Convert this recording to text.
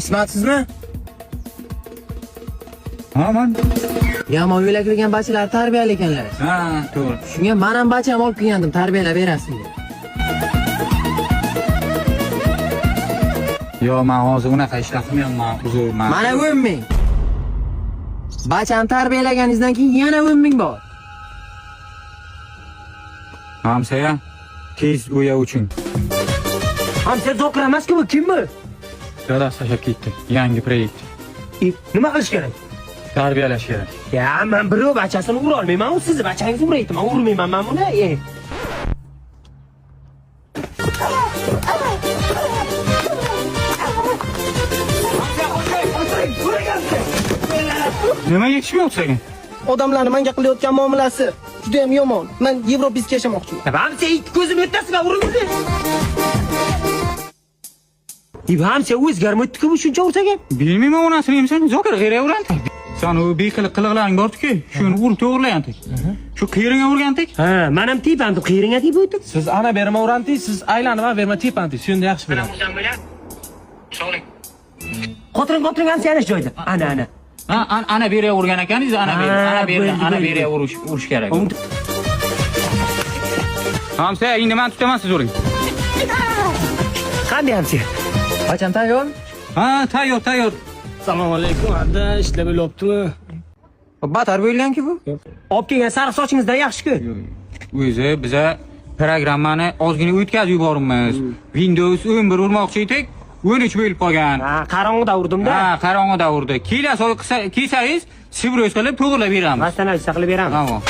Ismatsizmi? Ha, men. Yomon yo'lga kirgan bachalar tarbiyali ekanlar. Ha, to'g'ri. Shunga men ham bacham olib kelgandim, tarbiyalab berasizlar deb. Yo, men hozir unaqa ishlar qilmayman, uzr, men. Mana 10 ming. Bacham tarbiyalaganingizdan keyin yana 10 ming bor. Hamsa, tez bo'ya uchun. Hamsa doktor emas-ku, bu kim bu? Dadasi tashlab ketdi. Yangi proyekt. Nima qilish kerak? Tarbiyalash kerak. Ya, men birov bachasini ura olmayman, u sizni bachangizni urayapti. Men urmayman men buni. Nima yetishmayapti senga? Odamlarning menga qilayotgan muomalasi juda ham yomon. Men Yevropaga yashamoqchiman. Hamsa ikki ko'zim o'rtasida uringiz. Hamsa o'zgarmaydi-ku, bu shuncha ursaga. Bilmayman onasini sen zokir g'ira urandi. Sen u beqiliq qiliqlaring bordi-ku, shuni urib to'g'rilayandik. Shu qiyringa urgandik. Ha, men ham tepandim, qiyringa tep o'tdim. Siz ana berma urandik, siz aylanib berma tepandik. Shunda yaxshi bilaman. Qotiring hamsa yana joyda. Ana. Ana beriga urgan ekaningiz, ana beriga urish kerak. Hamsa, endi men tutaman siz uring. Qanday hamsa? Bacham tayyormi? Ha, tayyor. Assalomu alaykum. Adda ishlab bo'lyaptimi? Batar bo'lgan-ku bu. Olib kelgan sariq sochingizdan yaxshi-ku. O'zi biza programmani ozgina o'tkazib yuboribmiz. Windows 11 urmoqchi edik, 13 bo'lib qolgan. Ha, qarong'ida urdim-da. Ha, qarong'ida urdi. Kelasiz, kelsangiz, sibroz qilib to'g'rilab beramiz. Masalan, qilib beraman. Tamam.